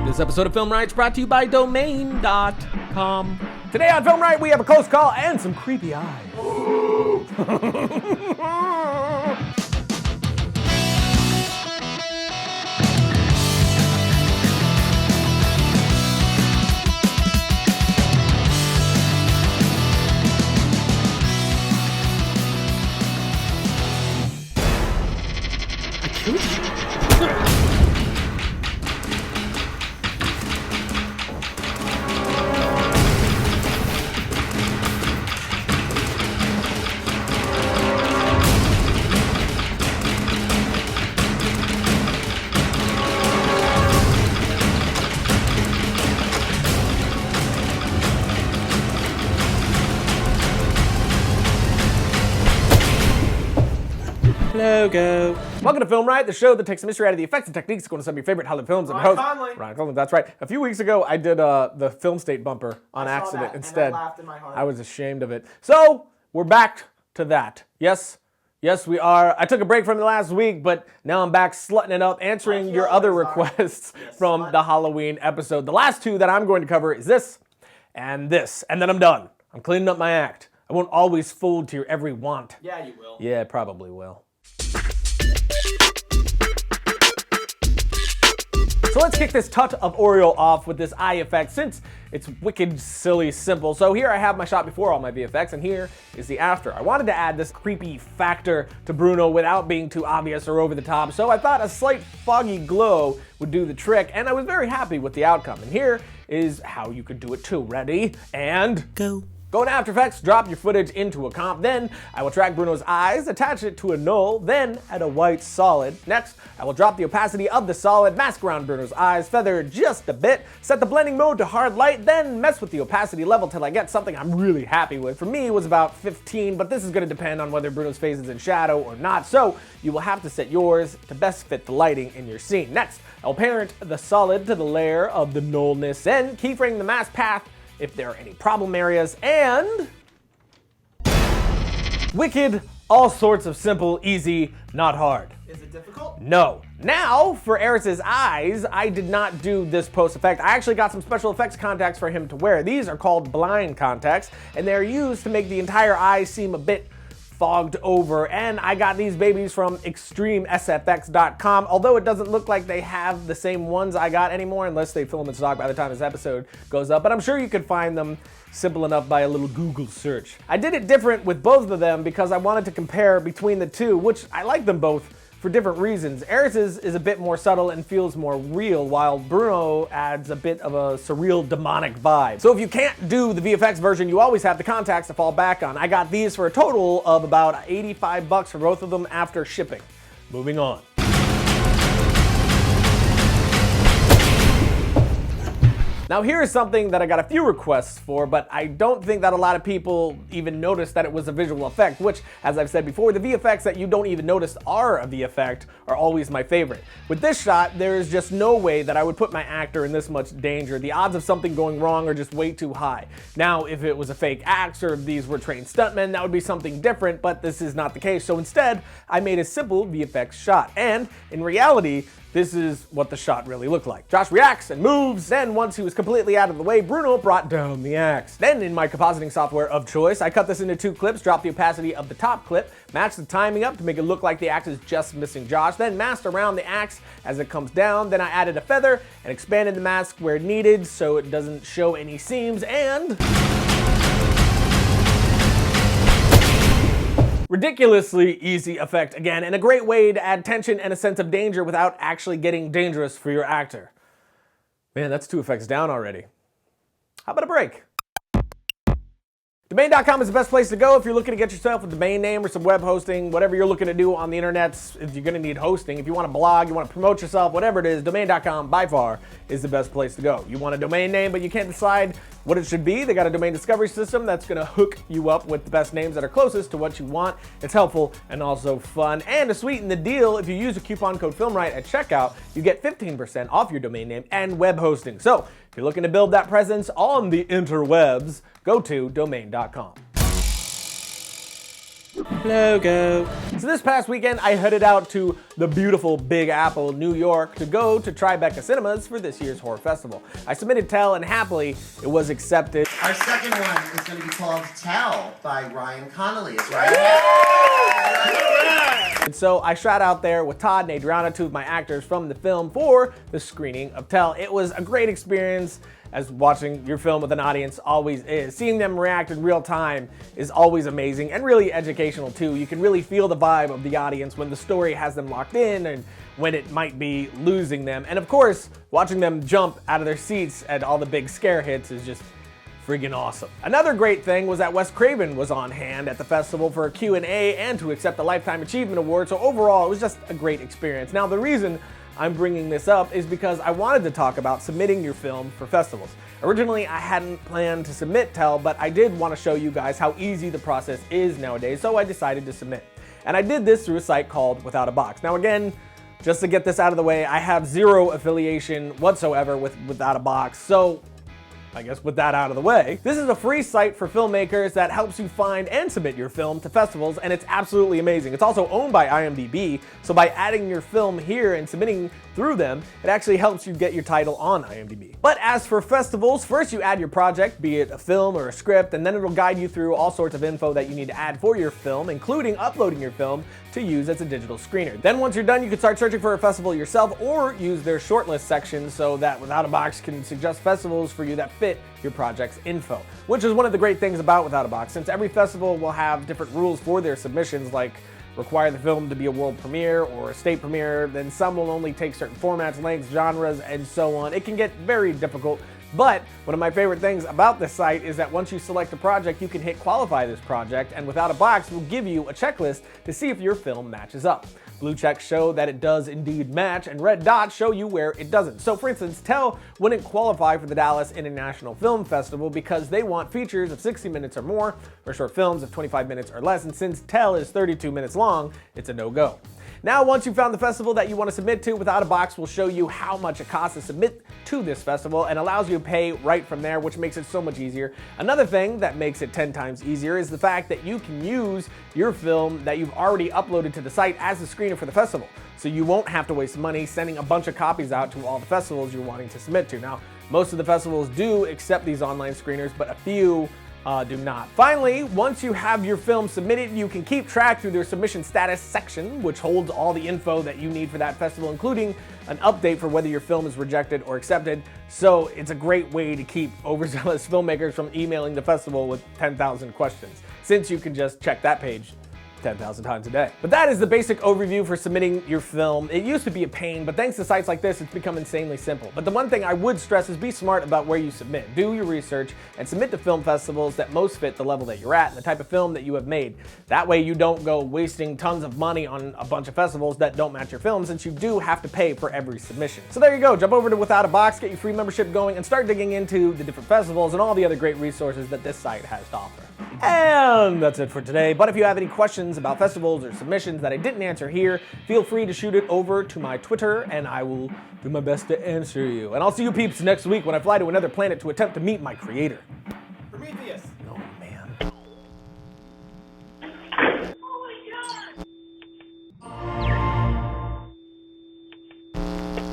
This episode of FilmRiot is brought to you by Domain.com. Today on FilmRiot, we have a close call and some creepy eyes. Logo. Welcome to FilmRiot, the show that takes the mystery out of the effects and techniques going to some of your favorite Hollywood films. Ryan Conley. Ryan Conley, that's right. A few weeks ago, I did the Film State bumper on accident instead. And I laughed in my heart. I was ashamed of it. So, we're back to that. Yes, we are. I took a break from the last week, but now I'm back slutting it up, answering your other requests from the Halloween episode. The last two that I'm going to cover is this, and then I'm done. I'm cleaning up my act. I won't always fold to your every want. Yeah, you will. Yeah, probably will. So let's kick this tut of Oreo off with this eye effect since it's wicked, silly, simple. So here I have my shot before all my VFX and here is the after. I wanted to add this creepy factor to Bruno without being too obvious or over the top, so I thought a slight foggy glow would do the trick, and I was very happy with the outcome. And here is how you could do it too. Ready? And go. Go to After Effects, drop your footage into a comp, then I will track Bruno's eyes, attach it to a null, then add a white solid. Next, I will drop the opacity of the solid, mask around Bruno's eyes, feather just a bit, set the blending mode to hard light, then mess with the opacity level till I get something I'm really happy with. For me, it was about 15, but this is going to depend on whether Bruno's face is in shadow or not, so you will have to set yours to best fit the lighting in your scene. Next, I'll parent the solid to the layer of the nullness, then keyframe the mask path if there are any problem areas, and wicked, all sorts of simple, easy, not hard. Is it difficult? No. Now, for Eris's eyes, I did not do this post effect. I actually got some special effects contacts for him to wear. These are called blind contacts, and they're used to make the entire eye seem a bit fogged over, and I got these babies from extremesfx.com, although it doesn't look like they have the same ones I got anymore unless they film in stock by the time this episode goes up, but I'm sure you could find them simple enough by a little Google search. I did it different with both of them because I wanted to compare between the two, which I like them both for different reasons. Eris's is a bit more subtle and feels more real, while Bruno adds a bit of a surreal, demonic vibe. So if you can't do the VFX version, you always have the contacts to fall back on. I got these for a total of about $85 for both of them after shipping. Moving on. Now here is something that I got a few requests for, but I don't think that a lot of people even noticed that it was a visual effect, which, as I've said before, the VFX that you don't even notice are a VFX are always my favorite. With this shot, there is just no way that I would put my actor in this much danger. The odds of something going wrong are just way too high. Now, if it was a fake axe or if these were trained stuntmen, that would be something different, but this is not the case. So instead, I made a simple VFX shot, and in reality, this is what the shot really looked like. Josh reacts and moves, then once he was completely out of the way, Bruno brought down the axe. Then in my compositing software of choice, I cut this into two clips, dropped the opacity of the top clip, matched the timing up to make it look like the axe is just missing Josh, then masked around the axe as it comes down, then I added a feather and expanded the mask where needed so it doesn't show any seams, and ridiculously easy effect again, and a great way to add tension and a sense of danger without actually getting dangerous for your actor. Man, that's 2 effects down already. How about a break? Domain.com is the best place to go if you're looking to get yourself a domain name or some web hosting, whatever you're looking to do on the internet. If you're going to need hosting, if you want to blog, you want to promote yourself, whatever it is, Domain.com by far is the best place to go. You want a domain name, but you can't decide what it should be. They got a domain discovery system that's going to hook you up with the best names that are closest to what you want. It's helpful and also fun. And to sweeten the deal, if you use a coupon code FilmRiot at checkout, you get 15% off your domain name and web hosting. So if you're looking to build that presence on the interwebs, go to domain.com. logo. So this past weekend, I headed out to the beautiful Big Apple, New York, to go to Tribeca Cinemas for this year's horror festival. I submitted Tell, and happily, it was accepted. Our second one is going to be called Tell by Ryan Connolly. It's right. And so I shot out there with Todd and Adriana, two of my actors from the film, for the screening of Tell. It was a great experience, as watching your film with an audience always is. Seeing them react in real time is always amazing and really educational too. You can really feel the vibe of the audience when the story has them locked in and when it might be losing them. And of course, watching them jump out of their seats at all the big scare hits is just friggin' awesome. Another great thing was that Wes Craven was on hand at the festival for a Q&A and to accept the Lifetime Achievement Award, so overall it was just a great experience. Now the reason I'm bringing this up is because I wanted to talk about submitting your film for festivals. Originally, I hadn't planned to submit Tell, but I did want to show you guys how easy the process is nowadays, so I decided to submit. And I did this through a site called Without a Box. Now again, just to get this out of the way, I have zero affiliation whatsoever with Without a Box, so I guess with that out of the way, this is a free site for filmmakers that helps you find and submit your film to festivals, and it's absolutely amazing. It's also owned by IMDb, so by adding your film here and submitting through them, it actually helps you get your title on IMDb. But as for festivals, first you add your project, be it a film or a script, and then it'll guide you through all sorts of info that you need to add for your film, including uploading your film to use as a digital screener. Then once you're done, you can start searching for a festival yourself or use their shortlist section so that Without a Box can suggest festivals for you that fit your project's info, which is one of the great things about Without a Box, since every festival will have different rules for their submissions, like require the film to be a world premiere or a state premiere, then some will only take certain formats, lengths, genres, and so on. It can get very difficult, but one of my favorite things about this site is that once you select a project, you can hit qualify this project, and Without a Box will give you a checklist to see if your film matches up. Blue checks show that it does indeed match, and red dots show you where it doesn't. So for instance, Tell wouldn't qualify for the Dallas International Film Festival because they want features of 60 minutes or more, or short films of 25 minutes or less, and since Tell is 32 minutes long, it's a no-go. Now, once you've found the festival that you want to submit to, Without a Box will show you how much it costs to submit to this festival and allows you to pay right from there, which makes it so much easier. Another thing that makes it 10 times easier is the fact that you can use your film that you've already uploaded to the site as a screener for the festival. So you won't have to waste money sending a bunch of copies out to all the festivals you're wanting to submit to. Now, most of the festivals do accept these online screeners, but a few do not. Finally, once you have your film submitted, you can keep track through their submission status section, which holds all the info that you need for that festival, including an update for whether your film is rejected or accepted. So it's a great way to keep overzealous filmmakers from emailing the festival with 10,000 questions, since you can just check that page 10,000 times a day. But that is the basic overview for submitting your film. It used to be a pain, but thanks to sites like this, it's become insanely simple. But the one thing I would stress is be smart about where you submit. Do your research and submit to film festivals that most fit the level that you're at and the type of film that you have made. That way you don't go wasting tons of money on a bunch of festivals that don't match your film, since you do have to pay for every submission. So there you go. Jump over to Without a Box, get your free membership going, and start digging into the different festivals and all the other great resources that this site has to offer. And that's it for today. But if you have any questions about festivals or submissions that I didn't answer here, feel free to shoot it over to my Twitter and I will do my best to answer you. And I'll see you peeps next week when I fly to another planet to attempt to meet my creator.